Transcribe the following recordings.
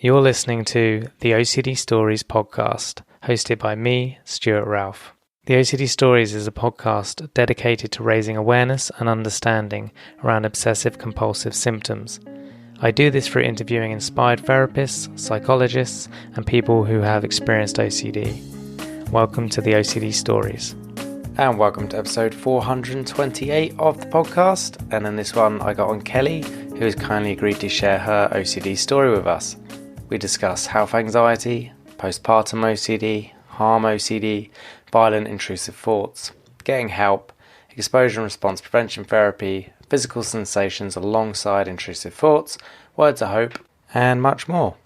You're listening to the OCD Stories podcast, hosted by me, Stuart Ralph. The OCD Stories is a podcast dedicated to raising awareness and understanding around obsessive-compulsive symptoms. I do this through interviewing inspired therapists, psychologists, and people who have experienced OCD. Welcome to the OCD Stories. And welcome to episode 428 of the podcast. And in this one, I got on Kelly, who has kindly agreed to share her OCD story with us. We discuss health anxiety, postpartum OCD, harm OCD, violent intrusive thoughts, getting help, exposure and response prevention therapy, physical sensations alongside intrusive thoughts, words of hope, and much more.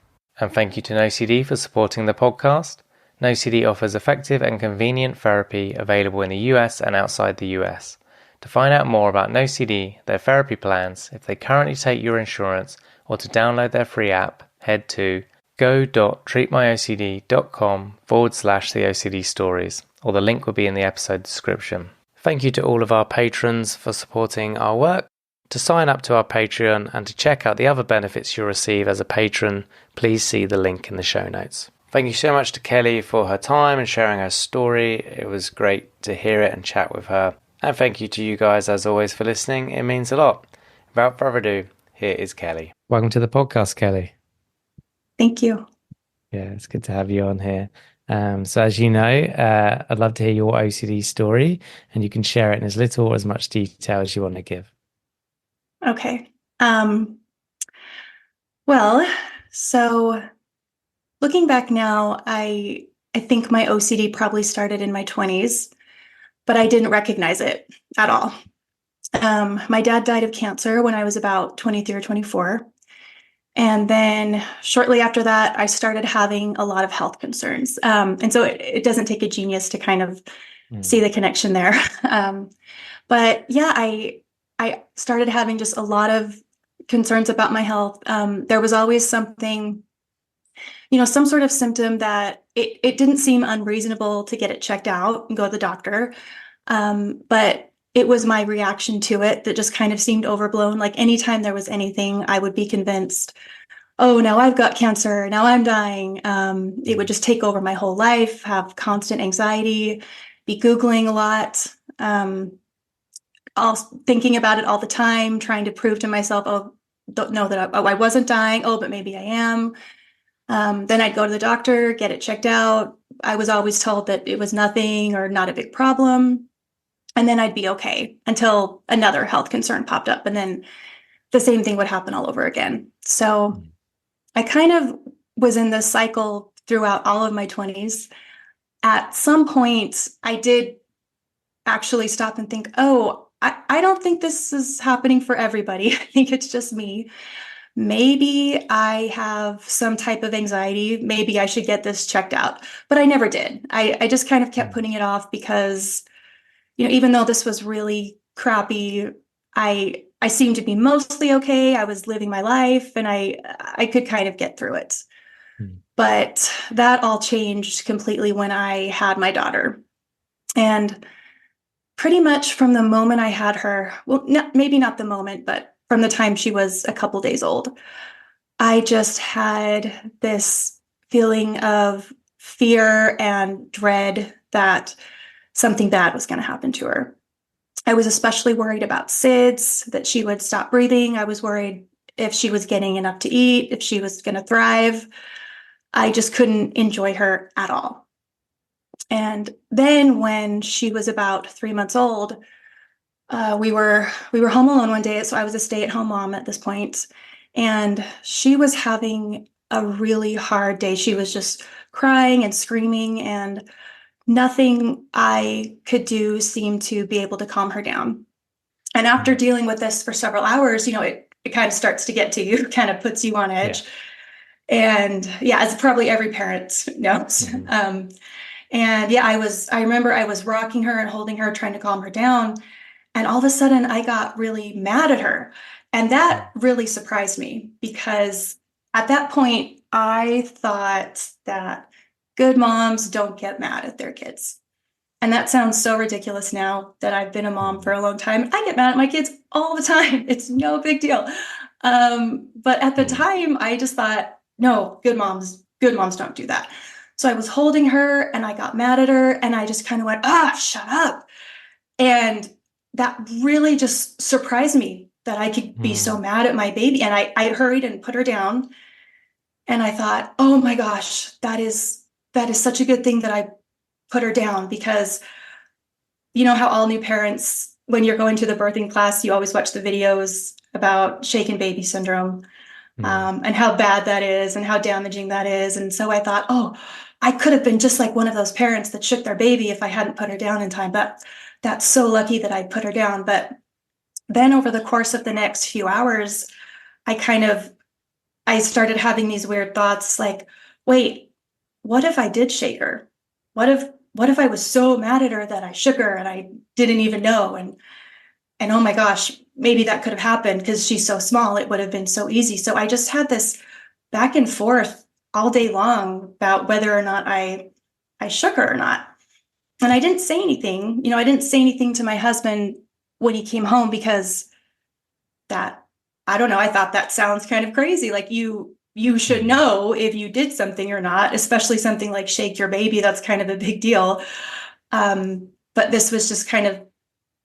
And thank you to NoCD for supporting the podcast. NoCD offers effective and convenient therapy available in the US and outside the US. To find out more about NoCD, their therapy plans, if they currently take your insurance, or to download their free app, head to go.treatmyocd.com/the-OCD stories, or the link will be in the episode description. Thank you to all of our patrons for supporting our work. To sign up to our Patreon and to check out the other benefits you'll receive as a patron, please see the link in the show notes. Thank you so much to Kelly for her time and sharing her story. It was great to hear it and chat with her. And thank you to you guys, as always, for listening. It means a lot. Without further ado, here is Kelly. Welcome to the podcast, Kelly. Thank you. Yeah, it's good to have you on here. So as you know, I'd love to hear your OCD story, and you can share it in as little or as much detail as you want to give. Okay. So looking back now, I think my OCD probably started in my 20s, but I didn't recognize it at all. My dad died of cancer when I was about 23 or 24. And then shortly after that, I started having a lot of health concerns. And so it doesn't take a genius to kind of see the connection there. But yeah, I started having just a lot of concerns about my health. There was always something, some sort of symptom that it didn't seem unreasonable to get it checked out and go to the doctor. But it was my reaction to it that just kind of seemed overblown. Like anytime there was anything, I would be convinced, oh, now I've got cancer, now I'm dying. It would just take over my whole life, have constant anxiety, be Googling a lot, thinking about it all the time, trying to prove to myself, oh, don't know that I wasn't dying. Oh, but maybe I am. Then I'd go to the doctor, get it checked out. I was always told that it was nothing or not a big problem. And then I'd be okay until another health concern popped up. And then the same thing would happen all over again. So I kind of was in this cycle throughout all of my 20s. At some point, I did actually stop and think, oh, I don't think this is happening for everybody. I think it's just me. Maybe I have some type of anxiety. Maybe I should get this checked out. But I never did. I just kind of kept putting it off because even though this was really crappy, I seemed to be mostly okay. I was living my life and I could kind of get through it. But that all changed completely when I had my daughter. And pretty much from the moment I had her, well, maybe not the moment, but from the time she was a couple days old, I just had this feeling of fear and dread that something bad was going to happen to her. I was especially worried about SIDS, that she would stop breathing. I was worried if she was getting enough to eat, if she was going to thrive. I just couldn't enjoy her at all. And then when she was about 3 months old, we were home alone one day. So I was a stay-at-home mom at this point, and she was having a really hard day. She was just crying and screaming, and nothing I could do seemed to be able to calm her down. And after dealing with this for several hours, it kind of starts to get to you, kind of puts you on edge. Yeah. And yeah, as probably every parent knows. I remember I was rocking her and holding her, trying to calm her down. And all of a sudden I got really mad at her. And that really surprised me because at that point I thought that good moms don't get mad at their kids. And that sounds so ridiculous now that I've been a mom for a long time. I get mad at my kids all the time. It's no big deal. But at the time, I just thought, no, good moms don't do that. So I was holding her and I got mad at her and I just kind of went, shut up. And that really just surprised me that I could be so mad at my baby. And I hurried and put her down. And I thought, oh my gosh, that is such a good thing that I put her down, because you know how all new parents, when you're going to the birthing class, you always watch the videos about shaken baby syndrome, and how bad that is and how damaging that is. And so I thought, oh, I could have been just like one of those parents that shook their baby if I hadn't put her down in time. But that's so lucky that I put her down. But then over the course of the next few hours, I started having these weird thoughts like, wait, what if I did shake her? What if I was so mad at her that I shook her and I didn't even know? And oh my gosh, maybe that could have happened because she's so small. It would have been so easy. So I just had this back and forth all day long about whether or not I shook her or not. And I didn't say anything. I didn't say anything to my husband when he came home, because that, I don't know, I thought that sounds kind of crazy. Like you should know if you did something or not, especially something like shake your baby. That's kind of a big deal. But this was just kind of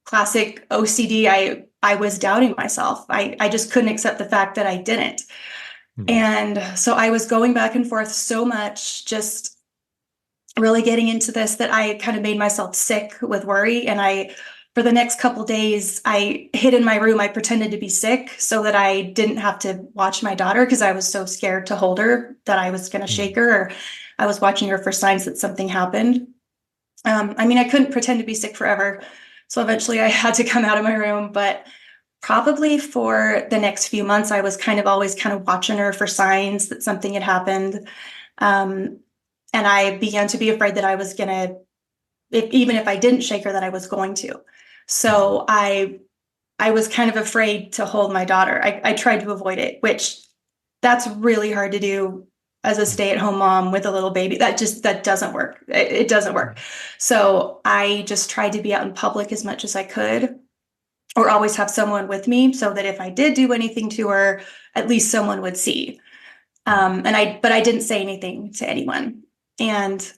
classic OCD. I was doubting myself. I just couldn't accept the fact that I didn't. And so I was going back and forth so much, just really getting into this, that I kind of made myself sick with worry. And for the next couple days, I hid in my room. I pretended to be sick so that I didn't have to watch my daughter, because I was so scared to hold her that I was going to shake her, or I was watching her for signs that something happened. I couldn't pretend to be sick forever. So eventually I had to come out of my room, but probably for the next few months, I was always watching her for signs that something had happened. And I began to be afraid that I was going to, even if I didn't shake her, that I was going to. So I was kind of afraid to hold my daughter. I tried to avoid it, which that's really hard to do as a stay-at-home mom with a little baby. That doesn't work. It doesn't work. So I just tried to be out in public as much as I could, or always have someone with me, so that if I did do anything to her, at least someone would see. But I didn't say anything to anyone. And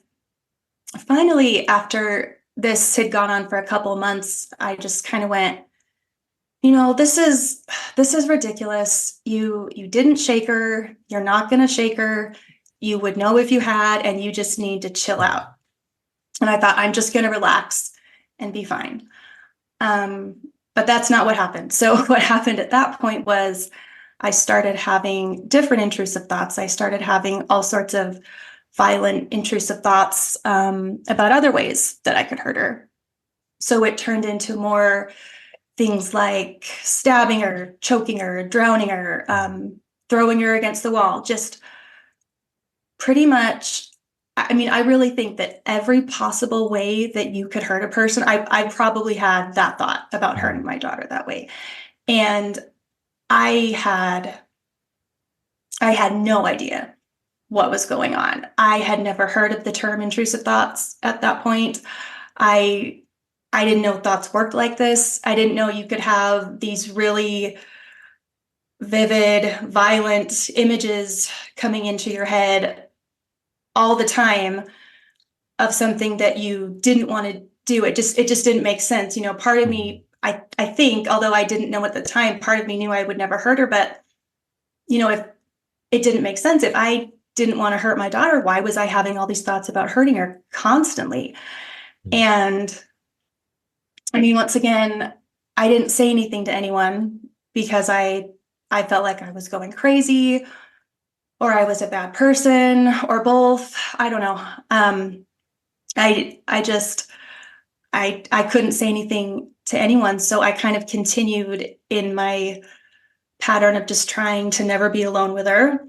finally, after this had gone on for a couple of months, I just kind of went, this is ridiculous. You didn't shake her. You're not going to shake her. You would know if you had, and you just need to chill out. And I thought, I'm just going to relax and be fine. But that's not what happened. So what happened at that point was I started having different intrusive thoughts. I started having all sorts of violent, intrusive thoughts about other ways that I could hurt her. So it turned into more things like stabbing her, choking her, drowning her, throwing her against the wall, just pretty much. I really think that every possible way that you could hurt a person, I probably had that thought about hurting my daughter that way. And I had no idea what was going on. I had never heard of the term intrusive thoughts at that point. I didn't know thoughts worked like this. I didn't know you could have these really vivid, violent images coming into your head all the time of something that you didn't want to do. It just didn't make sense. Part of me, I think, although I didn't know at the time, part of me knew I would never hurt her. But, if it didn't make sense, if I didn't want to hurt my daughter, why was I having all these thoughts about hurting her constantly? And once again, I didn't say anything to anyone because I felt like I was going crazy, or I was a bad person, or both. I don't know. I couldn't say anything to anyone. So I kind of continued in my pattern of just trying to never be alone with her,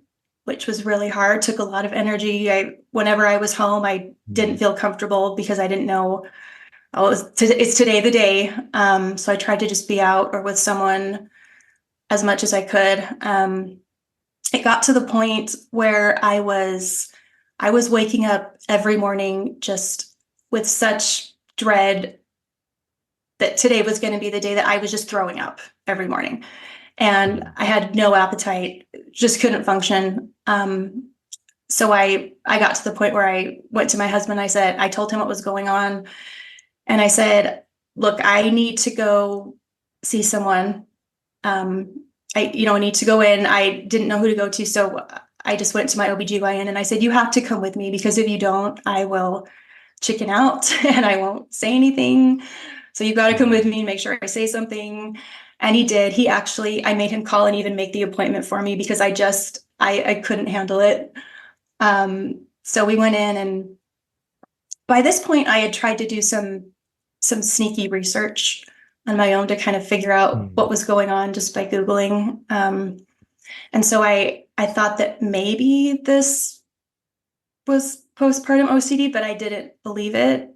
which was really hard, took a lot of energy. Whenever I was home, I didn't feel comfortable because I didn't know, it's today the day. So I tried to just be out or with someone as much as I could. It got to the point where I was waking up every morning just with such dread that today was going to be the day that I was just throwing up every morning. and I had no appetite, just couldn't function. So I got to the point where I went to my husband. I told him what was going on. And I said, look, I need to go see someone. I need to go in. I didn't know who to go to. So I just went to my OBGYN and I said, you have to come with me, because if you don't, I will chicken out and I won't say anything. So you've got to come with me and make sure I say something. And he did. I made him call and even make the appointment for me, because I couldn't handle it. So we went in, and by this point I had tried to do some sneaky research on my own to kind of figure out what was going on just by Googling. And so I thought that maybe this was postpartum OCD, but I didn't believe it.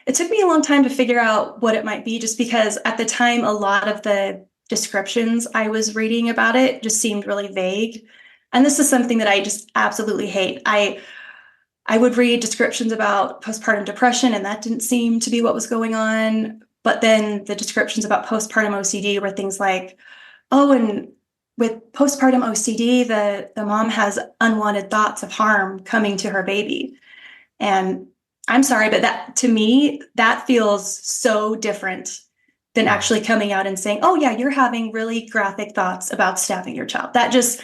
It took me a long time to figure out what it might be, just because at the time, a lot of the descriptions I was reading about it just seemed really vague. And this is something that I just absolutely hate. I would read descriptions about postpartum depression, and that didn't seem to be what was going on. But then the descriptions about postpartum OCD were things like, oh, and with postpartum OCD, the mom has unwanted thoughts of harm coming to her baby. And I'm sorry, but that, to me, that feels so different than actually coming out and saying, oh yeah, you're having really graphic thoughts about stabbing your child. That just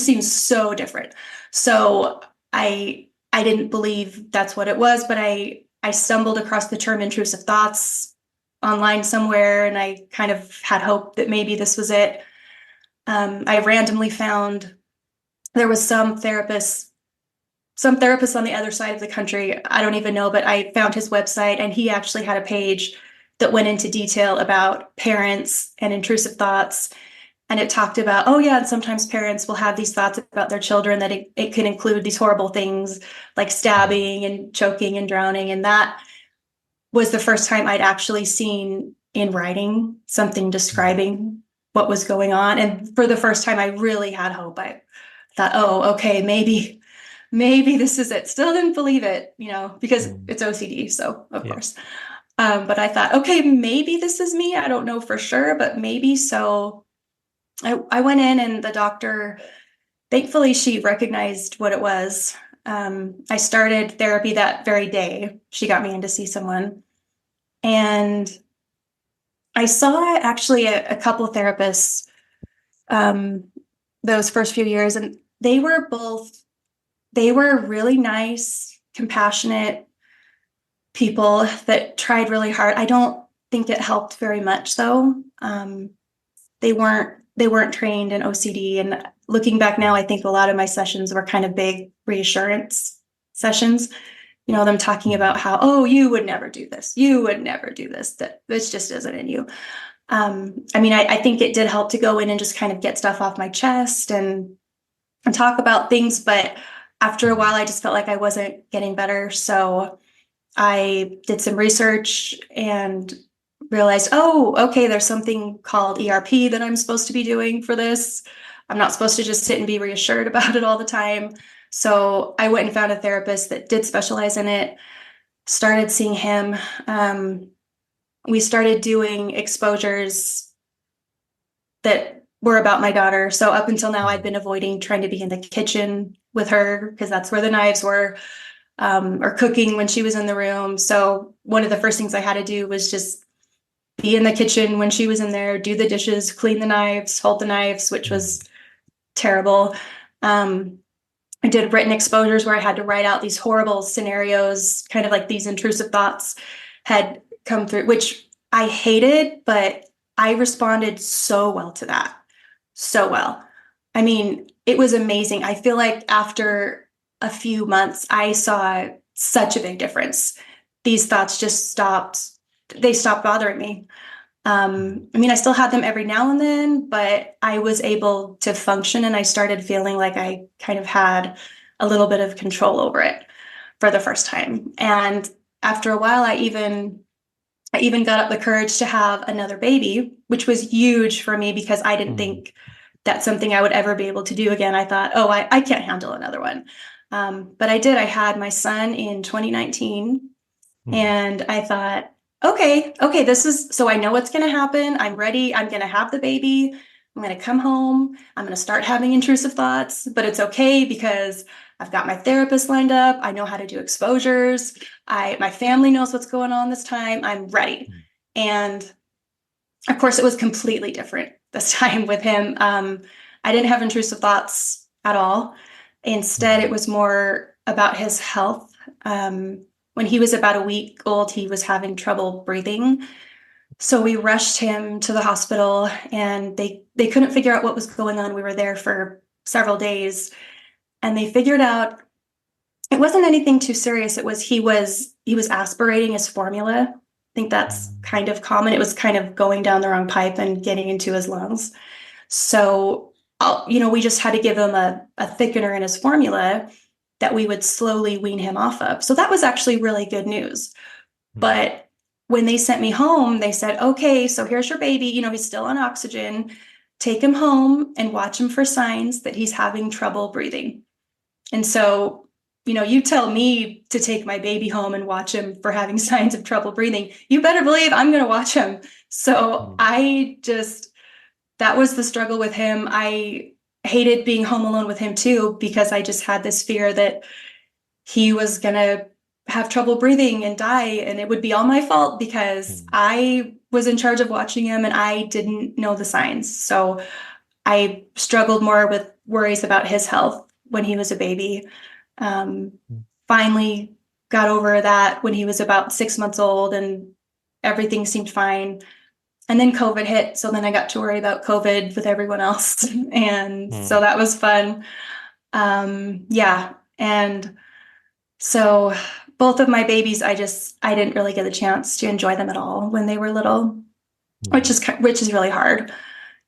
seems so different. So I didn't believe that's what it was, but I stumbled across the term intrusive thoughts online somewhere, and I kind of had hope that maybe this was it. I randomly found there was some therapist on the other side of the country. I don't even know, but I found his website, and he actually had a page that went into detail about parents and intrusive thoughts. And it talked about, oh yeah, and sometimes parents will have these thoughts about their children, that it can include these horrible things like stabbing and choking and drowning. And that was the first time I'd actually seen in writing something describing what was going on. And for the first time, I really had hope. I thought, oh, okay, maybe this is it. Still didn't believe it, because it's OCD. So of course. But I thought, okay, maybe this is me. I don't know for sure, but maybe. So I went in, and the doctor, thankfully, she recognized what it was. I started therapy that very day. She got me in to see someone. And I saw actually a couple of therapists those first few years, and they were really nice, compassionate people that tried really hard. I don't think it helped very much, though. They weren't trained in OCD, and looking back now, I think a lot of my sessions were kind of big reassurance sessions. Them talking about how, oh, you would never do this. You would never do this. That this just isn't in you. I think it did help to go in and just kind of get stuff off my chest and talk about things. But after a while, I just felt like I wasn't getting better. So I did some research and realized, oh, okay, there's something called ERP that I'm supposed to be doing for this. I'm not supposed to just sit and be reassured about it all the time. So I went and found a therapist that did specialize in it, started seeing him. We started doing exposures that were about my daughter. So up until now, I'd been avoiding trying to be in the kitchen with her, because that's where the knives were, or cooking when she was in the room. So one of the first things I had to do was just be in the kitchen when she was in there, do the dishes, clean the knives, hold the knives, which was terrible. I did written exposures where I had to write out these horrible scenarios, kind of like these intrusive thoughts had come through, which I hated, but I responded so well to that. So well. It was amazing. I feel like after a few months, I saw such a big difference. These thoughts just stopped. They stopped bothering me. I still had them every now and then, but I was able to function, and I started feeling like I kind of had a little bit of control over it for the first time. And after a while, I even got up the courage to have another baby, which was huge for me, because I didn't think that's something I would ever be able to do again. I thought, oh, I can't handle another one. But I did. I had my son in 2019, and I thought, okay, so I know what's going to happen. I'm ready. I'm going to have the baby. I'm going to come home. I'm going to start having intrusive thoughts, but it's okay because I've got my therapist lined up. I know how to do exposures. My family knows what's going on this time. I'm ready. And of course, it was completely different this time with him. I didn't have intrusive thoughts at all. Instead, it was more about his health. When he was about a week old, he was having trouble breathing. So we rushed him to the hospital and they couldn't figure out what was going on. We were there for several days and they figured out it wasn't anything too serious. It was he was aspirating his formula. I think that's kind of common. It was kind of going down the wrong pipe and getting into his lungs. So, we just had to give him a thickener in his formula that we would slowly wean him off of. So that was actually really good news. But when they sent me home, they said, okay, so here's your baby. He's still on oxygen. Take him home and watch him for signs that he's having trouble breathing. And so, you tell me to take my baby home and watch him for having signs of trouble breathing. You better believe I'm going to watch him. So that was the struggle with him. I hated being home alone with him too, because I just had this fear that he was going to have trouble breathing and die. And it would be all my fault because I was in charge of watching him and I didn't know the signs. So I struggled more with worries about his health when he was a baby. Finally got over that when he was about 6 months old and everything seemed fine. And then COVID hit. So then I got to worry about COVID with everyone else. And so that was fun. Yeah. And so both of my babies, I didn't really get a chance to enjoy them at all when they were little, which is really hard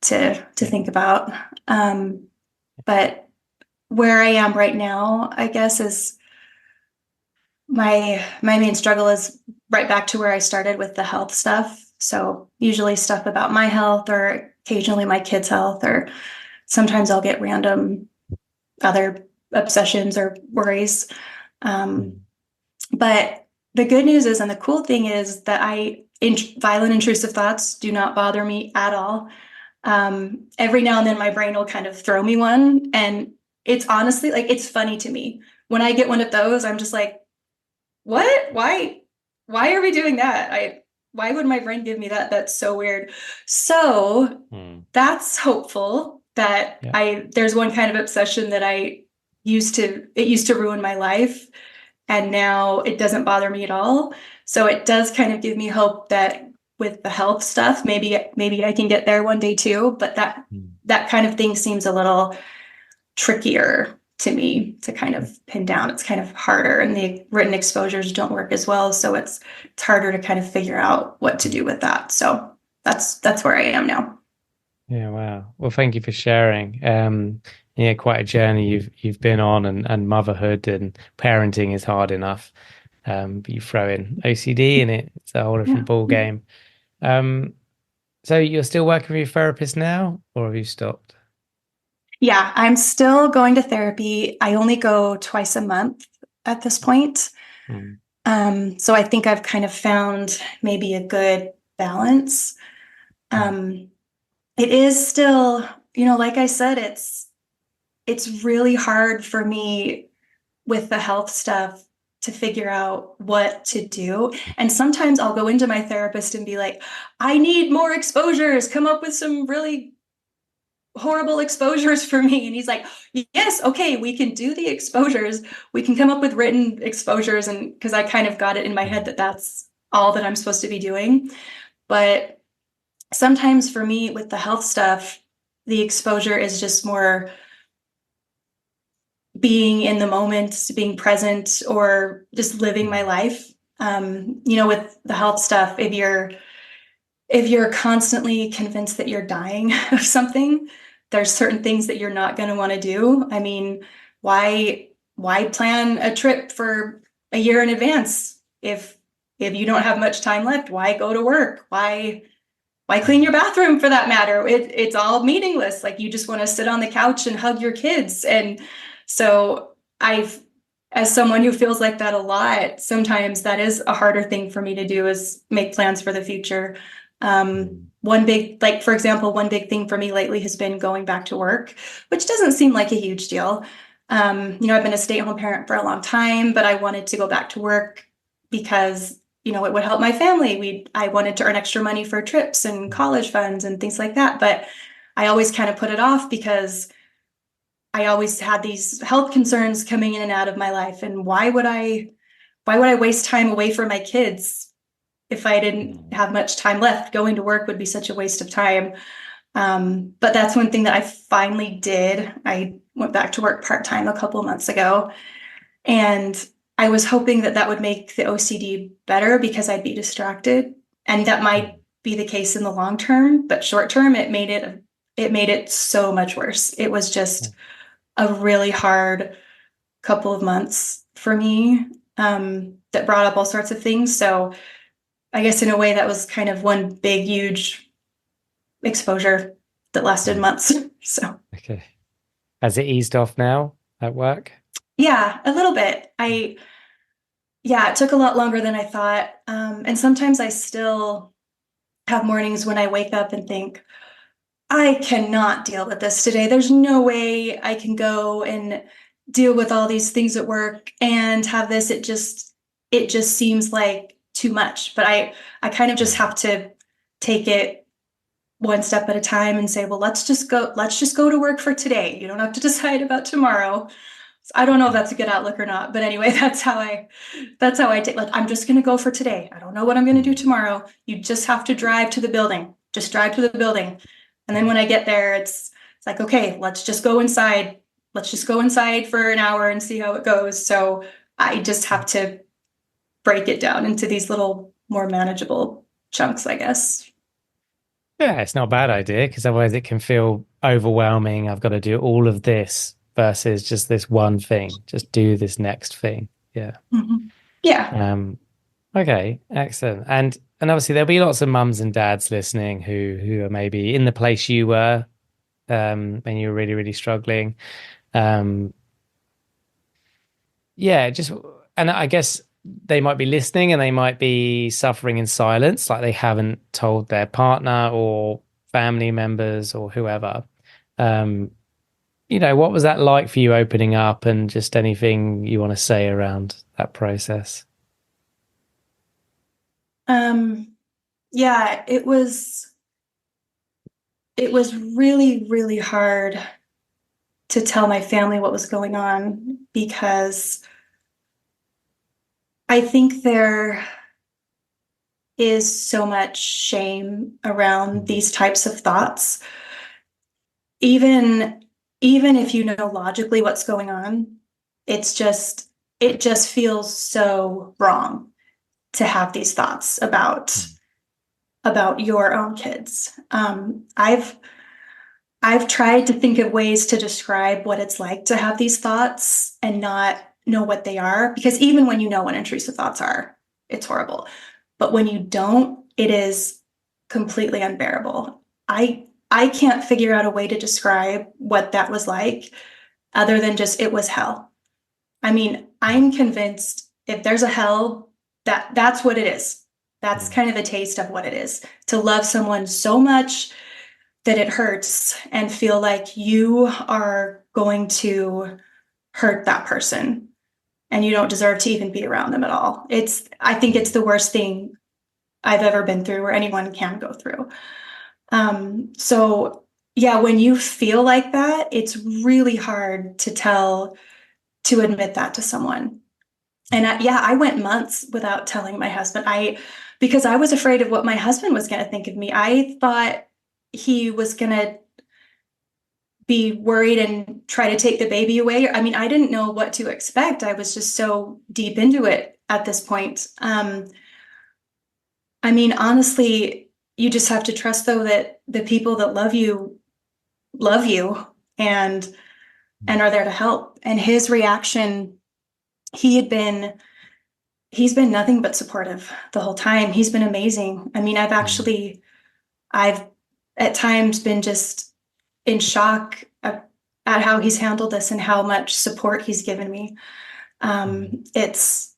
to think about. But where I am right now, I guess, is my main struggle is right back to where I started with the health stuff. So usually stuff about my health or occasionally my kids' health, or sometimes I'll get random other obsessions or worries. But the good news is, and the cool thing is that violent intrusive thoughts do not bother me at all. Every now and then my brain will kind of throw me one. And it's honestly it's funny to me. When I get one of those, I'm just like, what? Why are we doing that? Why would my brain give me that? That's so weird. So that's hopeful that there's one kind of obsession that it used to ruin my life. And now it doesn't bother me at all. So it does kind of give me hope that with the health stuff, maybe I can get there one day too. But that kind of thing seems a little trickier to me to kind of pin down. It's kind of harder, and the written exposures don't work as well. So it's harder to kind of figure out what to do with that. So that's where I am now. Yeah, wow. Well, thank you for sharing. Quite a journey you've been on, and motherhood and parenting is hard enough. But you throw in OCD in it, it's a whole different ball game. So you're still working with your therapist now, or have you stopped? Yeah, I'm still going to therapy. I only go twice a month at this point. So I think I've kind of found maybe a good balance. It is still, like I said, it's really hard for me with the health stuff to figure out what to do. And sometimes I'll go into my therapist and be like, I need more exposures. Come up with some really horrible exposures for me. And he's like, yes, okay, we can do the exposures. We can come up with written exposures. And because I kind of got it in my head that that's all that I'm supposed to be doing. But sometimes for me with the health stuff, the exposure is just more being in the moment, being present, or just living my life. With the health stuff, if you're constantly convinced that you're dying of something, there's certain things that you're not going to want to do. I mean, why plan a trip for a year in advance if you don't have much time left? Why go to work? Why clean your bathroom for that matter? It's all meaningless. Like, you just want to sit on the couch and hug your kids. And so I've as someone who feels like that a lot, sometimes that is a harder thing for me to do, is make plans for the future. One big, like, for example, one big thing for me lately has been going back to work, which doesn't seem like a huge deal. I've been a stay-at-home parent for a long time, but I wanted to go back to work because, it would help my family. I wanted to earn extra money for trips and college funds and things like that. But I always kind of put it off because I always had these health concerns coming in and out of my life. And why would I waste time away from my kids if I didn't have much time left? Going to work would be such a waste of time. But that's one thing that I finally did. I went back to work part-time a couple of months ago, and I was hoping that that would make the OCD better because I'd be distracted, and that might be the case in the long term, but short term, it made it so much worse. It was just a really hard couple of months for me, that brought up all sorts of things. So I guess in a way that was kind of one big, huge exposure that lasted months. So, Okay. Has it eased off now at work? yeah, a little bit. Yeah, it took a lot longer than I thought. And sometimes I still have mornings when I wake up and think, I cannot deal with this today. There's no way I can go and deal with all these things at work and have this. It just seems like too much. But I kind of just have to take it one step at a time and say, well, let's just go to work for today. You don't have to decide about tomorrow. So I don't know if that's a good outlook or not, but anyway, that's how I take, like, I'm just going to go for today. I don't know what I'm going to do tomorrow. You just have to drive to the building. Just drive to the building. And then when I get there, it's like, okay, let's just go inside. Let's just go inside for an hour and see how it goes. So I just have to break it down into these little more manageable chunks, I guess. Yeah, it's not a bad idea because otherwise it can feel overwhelming. I've got to do all of this versus just this one thing. Just do this next thing. Yeah. Mm-hmm. Yeah. Okay, excellent. And obviously there'll be lots of mums and dads listening who are maybe in the place you were when you were really, really struggling. Um, yeah, just and I guess they might be listening and they might be suffering in silence, like they haven't told their partner or family members or whoever. Um, what was that like for you opening up, and just anything you want to say around that process? Yeah, it was really, really hard to tell my family what was going on because I think there is so much shame around these types of thoughts. Even if you know logically what's going on, it just feels so wrong to have these thoughts about your own kids. I've tried to think of ways to describe what it's like to have these thoughts and not know what they are, because even when you know what intrusive thoughts are, it's horrible. But when you don't, it is completely unbearable. I can't figure out a way to describe what that was like other than just it was hell. I mean, I'm convinced if there's a hell, that's what it is. That's kind of a taste of what it is to love someone so much that it hurts and feel like you are going to hurt that person and you don't deserve to even be around them at all. I think it's the worst thing I've ever been through or anyone can go through. So yeah, when you feel like that, it's really hard to admit that to someone. And I went months without telling my husband. Because I was afraid of what my husband was going to think of me. I thought he was going to be worried and try to take the baby away. I mean, I didn't know what to expect. I was just so deep into it at this point. I mean, honestly, you just have to trust, though, that the people that love you and are there to help. And his reaction, he's been nothing but supportive the whole time. He's been amazing. I mean, I've at times been just in shock at how he's handled this and how much support he's given me. It's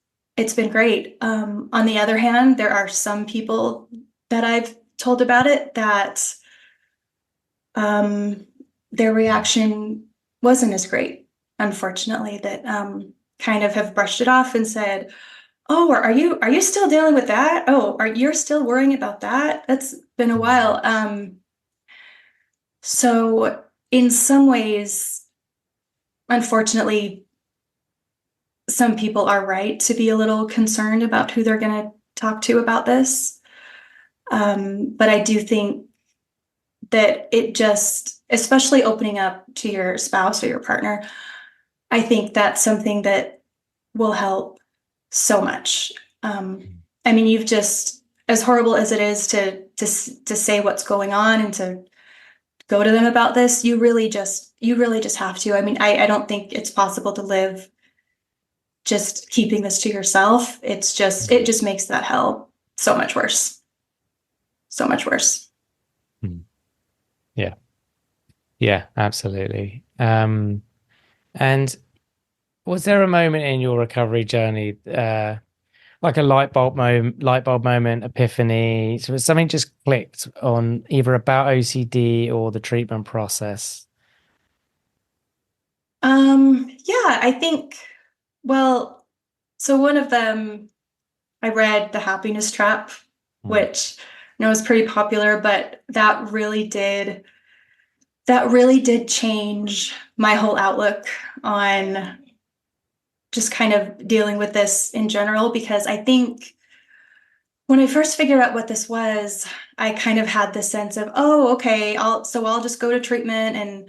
been great. On the other hand, there are some people that I've told about it that their reaction wasn't as great, unfortunately, that kind of have brushed it off and said, "Oh, are you still dealing with that? Oh, are you're still worrying about that? That's been a while." So in some ways, unfortunately, some people are right to be a little concerned about who they're going to talk to about this. But I do think that it just, especially opening up to your spouse or your partner, I think that's something that will help so much. I mean, you've just, as horrible as it is to say what's going on and to go to them about this, you really just have to. I mean, I don't think it's possible to live just keeping this to yourself. It just makes that hell so much worse. So much worse. Yeah. Yeah, absolutely. And was there a moment in your recovery journey, like a light bulb moment, epiphany? So something just clicked on either about OCD or the treatment process? Yeah, I think, well, so one of them, I read The Happiness Trap, which I know is pretty popular, but that really did change my whole outlook on just kind of dealing with this in general, because I think when I first figured out what this was, I kind of had this sense of, oh, okay, I'll just go to treatment and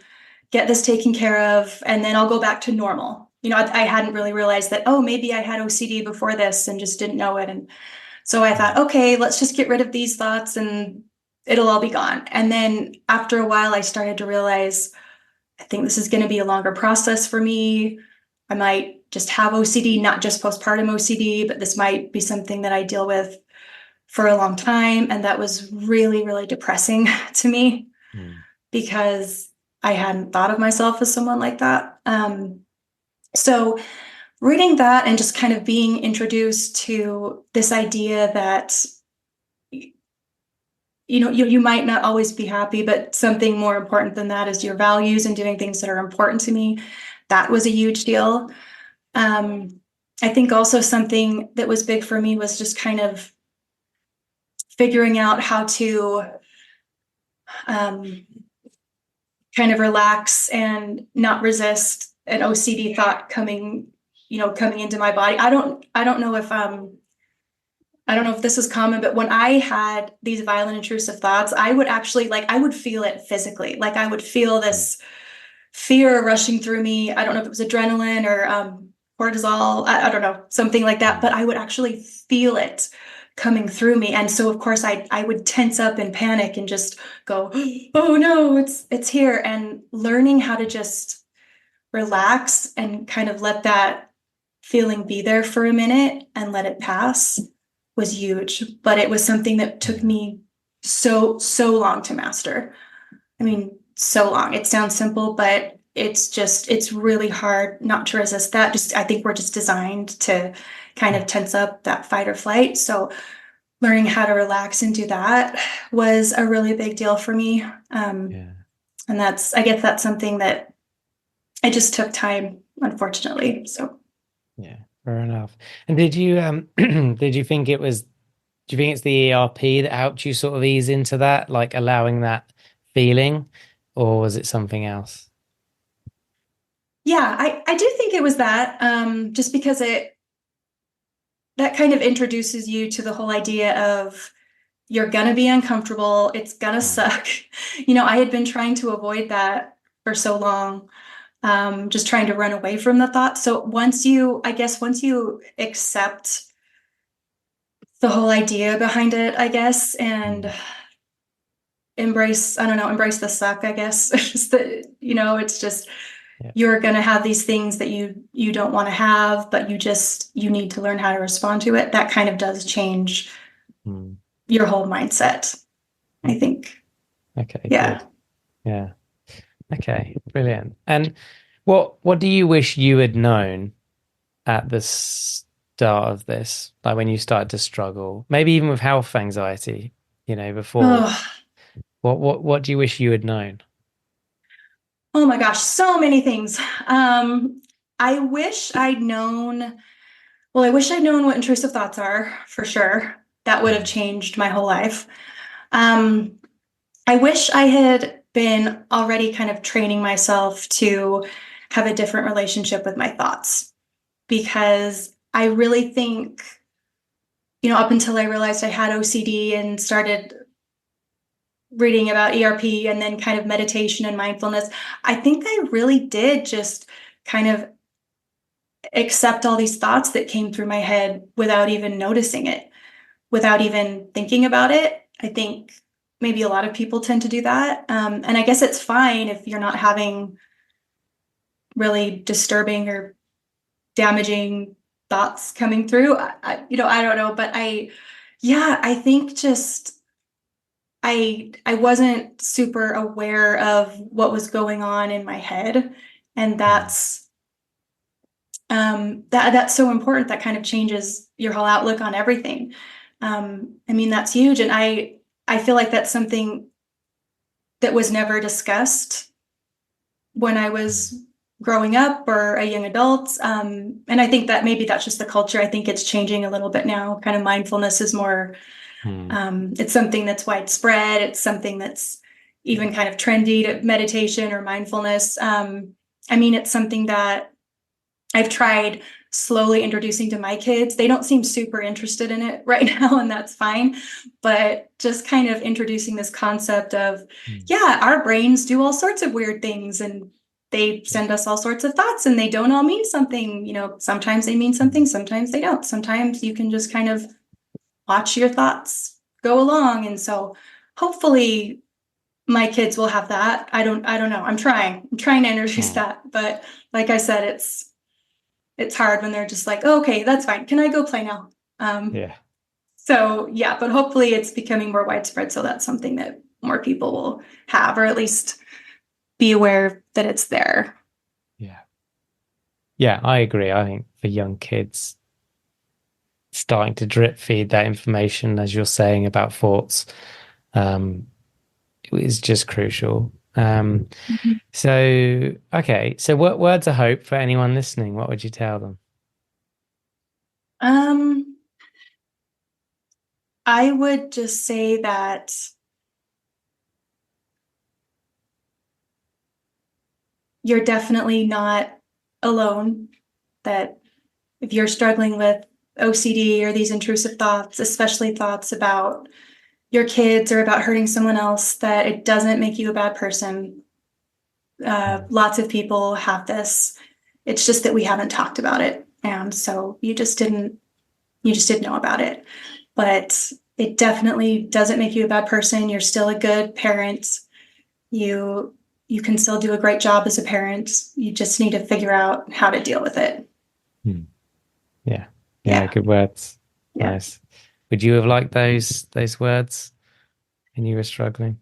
get this taken care of, and then I'll go back to normal. I hadn't really realized that, oh, maybe I had OCD before this and just didn't know it. And so I thought, okay, let's just get rid of these thoughts and it'll all be gone. And then after a while, I started to realize, I think this is going to be a longer process for me. I might just have OCD, not just postpartum OCD, but this might be something that I deal with for a long time. And that was really, really depressing to me because I hadn't thought of myself as someone like that. So reading that and just kind of being introduced to this idea that you might not always be happy, but something more important than that is your values and doing things that are important to me. That was a huge deal. I think also something that was big for me was just kind of figuring out how to kind of relax and not resist an OCD thought coming into my body. I don't know if this is common, but when I had these violent intrusive thoughts, I would actually I would feel it physically. Like I would feel this fear rushing through me. I don't know if it was adrenaline or cortisol. I don't know, something like that, but I would actually feel it coming through me. And so of course I would tense up and panic and just go, oh no, it's here. And learning how to just relax and kind of let that feeling be there for a minute and let it pass was huge. But it was something that took me so long to master. I mean, so long. It sounds simple, but it's really hard not to resist that. I think we're just designed to kind of tense up that fight or flight. So learning how to relax and do that was a really big deal for me. And I guess that's something that it just took time, unfortunately. So Yeah, fair enough. And did you did you think do you think it's the ERP that helped you sort of ease into that, like allowing that feeling, or was it something else? yeah, I do think it was that, just because that kind of introduces you to the whole idea of you're gonna be uncomfortable, it's gonna suck. I had been trying to avoid that for so long, just trying to run away from the thought. So once you accept the whole idea behind it, I guess, and embrace the suck, I guess. Just that, it's just you're going to have these things that you don't want to have, but you need to learn how to respond to it. That kind of does change your whole mindset, I think. Okay, Yeah. good. Yeah. Okay, brilliant. And what do you wish you had known at the start of this, like when you started to struggle, maybe even with health anxiety, before, Oh, what do you wish you had known? oh my gosh, so many things. Um, I wish I'd known, well, I wish I'd known what intrusive thoughts are for sure. That would have Mm. changed my whole life. Um, I wish I had been already kind of training myself to have a different relationship with my thoughts because I really think, up until I realized I had OCD and started reading about ERP and then kind of meditation and mindfulness, I think I really did just kind of accept all these thoughts that came through my head without even noticing it, without even thinking about it. I think maybe a lot of people tend to do that. And I guess it's fine if you're not having really disturbing or damaging thoughts coming through. I don't know, but yeah, I think just I wasn't super aware of what was going on in my head, and Mm. that's so important. That kind of changes your whole outlook on everything. I mean, that's huge, and I feel like that's something that was never discussed when I was growing up or a young adult. And I think that maybe that's just the culture. I think it's changing a little bit now. Kind of mindfulness is more, Mm. it's something that's widespread. It's something that's even Yeah. kind of trendy to meditation or mindfulness. I mean, it's something that I've tried slowly introducing to my kids. They don't seem super interested in it right now, and that's fine. But just kind of introducing this concept of, Mm. yeah, our brains do all sorts of weird things and they Yeah. send us all sorts of thoughts and they don't all mean something. Sometimes they mean something, Mm. sometimes they don't. Sometimes you can just kind of watch your thoughts go along. And so hopefully my kids will have that. I don't know. I'm trying to introduce Mm. that. But like I said, it's hard when they're just like, oh, okay, that's fine. Can I go play now? Um, Yeah. so yeah, but hopefully it's becoming more widespread. So that's something that more people will have, or at least be aware that it's there. Yeah. Yeah, I agree. I think for young kids, starting to drip feed that information, as you're saying about thoughts, um, is just crucial. Mhm. So, okay. So, what words of hope for anyone listening? What would you tell them? Um, I would just say that you're definitely not alone, that if you're struggling with OCD or these intrusive thoughts, especially thoughts about your kids or about hurting someone else, that it doesn't make you a bad person. Mm. Lots of people have this. It's just that we haven't talked about it. And so you just didn't know about it. But it definitely doesn't make you a bad person. You're still a good parent. You you can still do a great job as a parent. You just need to figure out how to deal with it. Mm. Yeah. Yeah, Yeah. good words. Yeah. Nice. Would you have liked those words when you were struggling?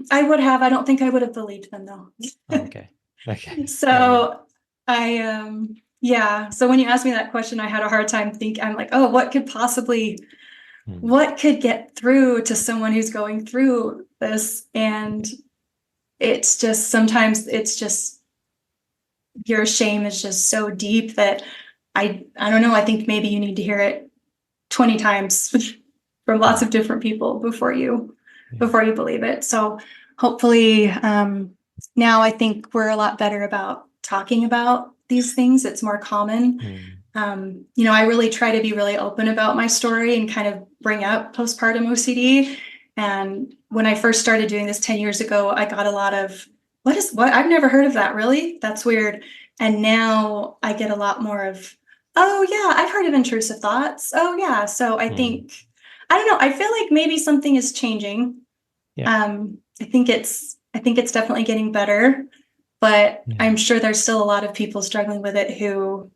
I would have. I don't think I would have believed them though. Oh, okay. Okay. Fair enough. So yeah. So when you asked me that question, I had a hard time thinking. I'm like, oh, Mm. what could get through to someone who's going through this? And it's just sometimes it's just your shame is just so deep that I don't know. I think maybe you need to hear it 20 times from lots Mm. of different people before you Yeah. before you believe it. So hopefully now I think we're a lot better about talking about these things. It's more common. Mm. I really try to be really open about my story and kind of bring up postpartum OCD. And when I first started doing this 10 years ago, I got a lot of, what? I've never heard of that. Really? That's weird. And now I get a lot more of, oh, yeah, I've heard of intrusive thoughts. Oh, yeah. So Mm. I don't know. I feel like maybe something is changing. Yeah. I think it's definitely getting better, but Yeah. I'm sure there's still a lot of people struggling with it who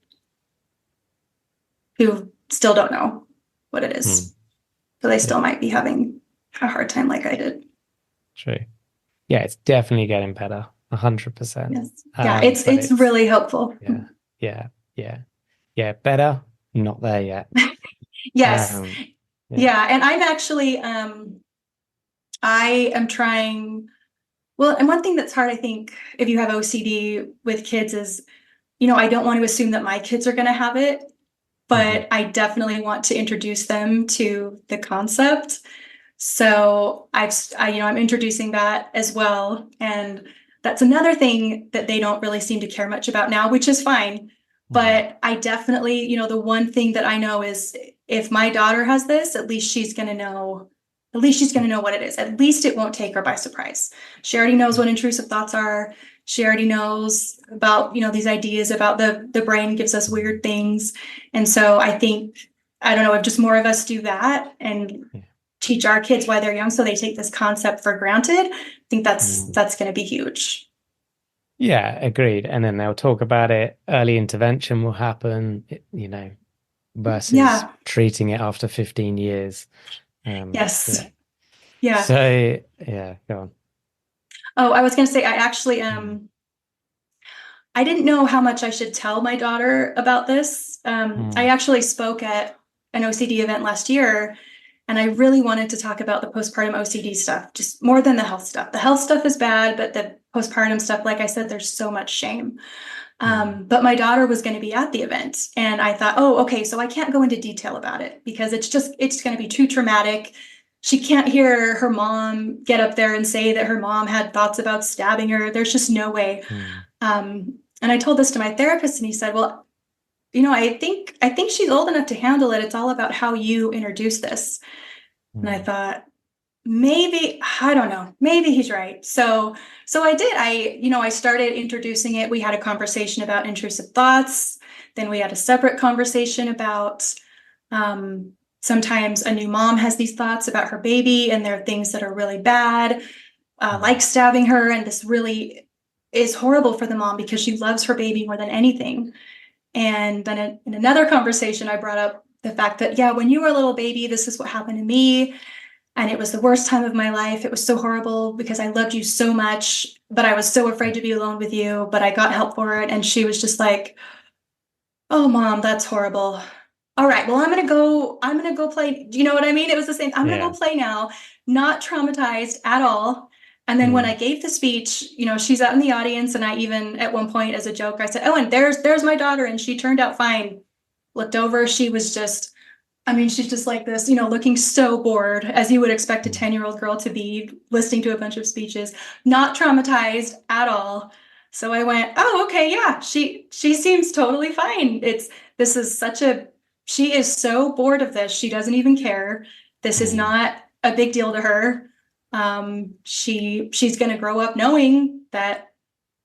still don't know what it Mm. is. So they still Yeah. might be having a hard time like I did. True. Yeah, it's definitely getting better. 100%. Yes. Yeah, it's But it's it's really helpful. yeah, yeah, yeah. Yeah, better, not there yet. Yes. Um, yeah. Yeah. And I'm actually, I am trying, well, and one thing that's hard, I think, if you have OCD with kids is, I don't want to assume that my kids are going to have it, Mhm. but I definitely want to introduce them to the concept. So I'm introducing that as well. And that's another thing that they don't really seem to care much about now, which is fine. Mhm. But I definitely, the one thing that I know is if my daughter has this, at least she's going to know, what it is. At least it won't take her by surprise. She already knows what intrusive thoughts are. She already knows about, these ideas about the brain gives us weird things. And so I think, I don't know, if just more of us do that and Yeah. teach our kids why they're young so they take this concept for granted, I think that's Mm. that's going to be huge. Yeah, agreed. And then they'll talk about it. Early intervention will happen, versus Yeah. treating it after 15 years. Yes. Yeah. Yeah. So, yeah, go on. Oh, I was going to say I actually Mm. I didn't know how much I should tell my daughter about this. I Mm. actually spoke at an OCD event last year, and I really wanted to talk about the postpartum OCD stuff, just more than the health stuff. The health stuff is bad, but the postpartum stuff, like I said, there's so much shame. Mm. But my daughter was going to be at the event, and I thought, oh, okay, so I can't go into detail about it because it's going to be too traumatic. She can't hear her mom get up there and say that her mom had thoughts about stabbing her. There's just no way. Mm. And I told this to my therapist, and he said, well, I think she's old enough to handle it. It's all about how you introduce this. And I Mm. thought, maybe, I don't know, maybe he's right. So I did. I started introducing it. We had a conversation about intrusive thoughts. Then we had a separate conversation about sometimes a new mom has these thoughts about her baby, and there are things that are really bad, Mm. like stabbing her. And this really is horrible for the mom because she loves her baby more than anything. And then in another conversation, I brought up the fact that, yeah, when you were a little baby, this is what happened to me. And it was the worst time of my life. It was so horrible because I loved you so much, but I was so afraid to be alone with you, but I got help for it. And she was just like, oh, mom, that's horrible. All right, well, I'm gonna go play. Do you know what I mean? It was the same. I'm gonna go Yeah. play now, not traumatized at all. And then when I Mm. gave the speech, she's out in the audience, and I even at one point as a joke, I said, oh, and there's my daughter, and she turned out fine. Looked over, she was just, I mean, she's just like this, looking so bored, as you would expect a Mm. 10-year-old girl to be, listening to a bunch of speeches, not traumatized at all. So I went, oh, okay, yeah, she seems totally fine. This is such a, she is so bored of this. She doesn't even care. This is Mm. not a big deal to her. She's going to grow up knowing that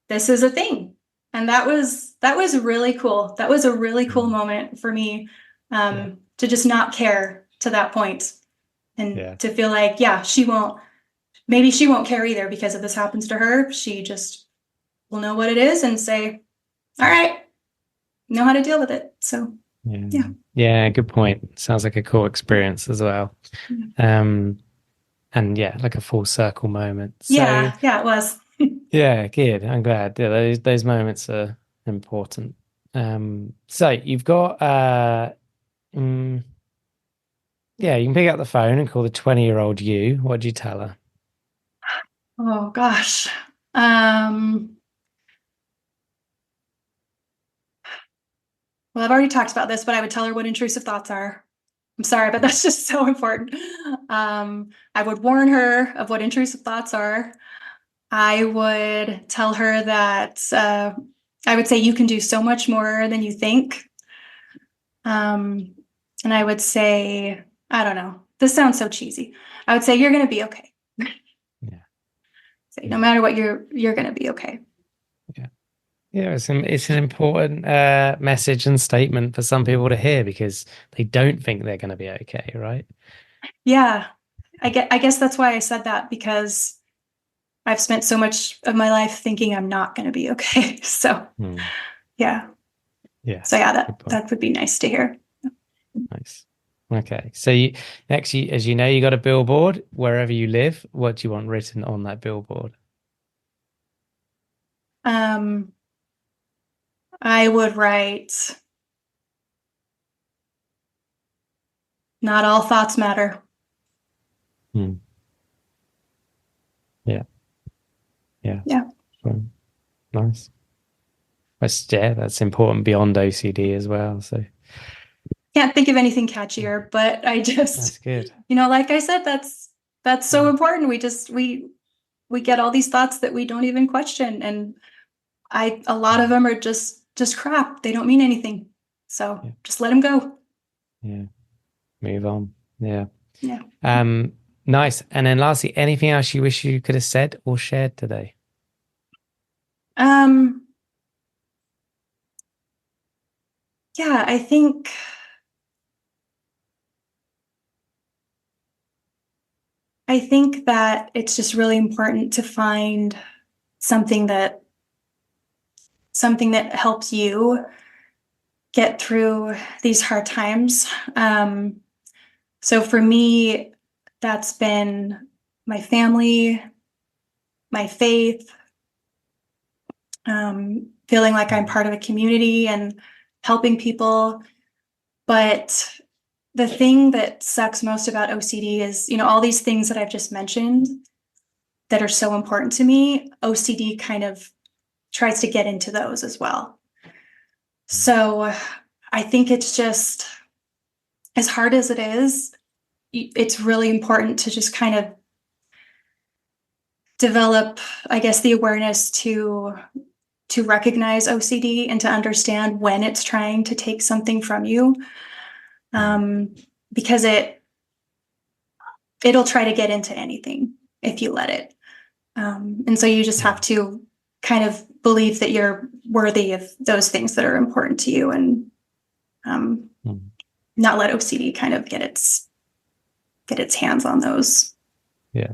this is a thing. And that was really cool. That was a really cool Mm. moment for me, Yeah. to just not care to that point and Yeah. to feel like, yeah, maybe she won't care either because if this happens to her, she just will know what it is and say, all right, know how to deal with it. So Yeah. yeah. Yeah, good point. Sounds like a cool experience as well. Um, and yeah, like a full circle moment. So Yeah, it was. yeah, good. I'm glad. Yeah, those moments are important. So you've got mm, yeah, you can pick up the phone and call the 20-year-old you. What do you tell her? Oh gosh. Um, well, I've already talked about this, but I would tell her what intrusive thoughts are. I'm sorry, but Mm. that's just so important. I would warn her of what intrusive thoughts are. I would tell her that I would say you can do so much more than you think. Um, and I would say, I don't know, this sounds so cheesy. I would say you're going to be okay. Yeah. Say no Yeah. matter what, you're going to be okay. Yeah. Yeah, it's an important message and statement for some people to hear because they don't think they're going to be okay, right? Yeah, I guess that's why I said that because I've spent so much of my life thinking I'm not going to be okay. So Hmm. yeah, Yeah, so yeah, good that point. that would be nice to hear. Nice. Okay, so next, as you know, you got a billboard wherever you live. What do you want written on that billboard? Um, I would write, not all thoughts matter. Mm. Yeah. Nice. That's important beyond OCD as well. So Can't think of anything catchier, but I just, that's good. Like I said, that's so important. We get all these thoughts that we don't even question, and a lot of them are just crap. They don't mean anything. So just let them go. Yeah. Move on. Yeah. Yeah. Nice. And then lastly, anything else you wish you could have said or shared today? Yeah, I think that it's just really important to find something that helps you get through these hard times. So for me, that's been my family, my faith, feeling like I'm part of a community and helping people. But the thing that sucks most about OCD is, all these things that I've just mentioned that are so important to me, OCD kind of tries to get into those as well. So I think it's just, as hard as it is, it's really important to just kind of develop, I guess, the awareness to recognize OCD and to understand when it's trying to take something from you. Because it'll try to get into anything if you let it. And so you just have to kind of believe that you're worthy of those things that are important to you, and not let OCD kind of get its hands on those. Yeah,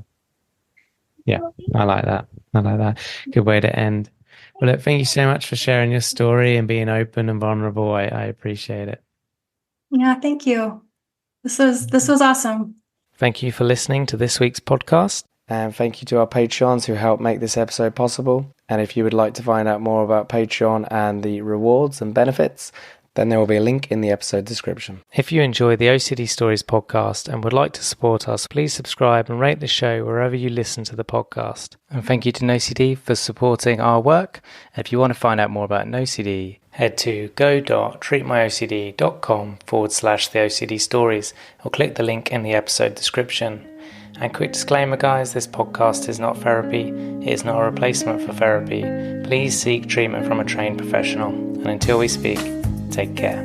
I like that. Good way to end. Well, look, thank you so much for sharing your story and being open and vulnerable. I appreciate it. Yeah, thank you. This was awesome. Thank you for listening to this week's podcast. And thank you to our Patreons who helped make this episode possible. And if you would like to find out more about Patreon and the rewards and benefits, then there will be a link in the episode description. If you enjoy the OCD Stories podcast and would like to support us, please subscribe and rate the show wherever you listen to the podcast. And thank you to NoCD for supporting our work. And if you want to find out more about NoCD, head to go.treatmyocd.com/the OCD Stories or click the link in the episode description. And quick disclaimer, guys, this podcast is not therapy. It is not a replacement for therapy. Please seek treatment from a trained professional. And until we speak, take care.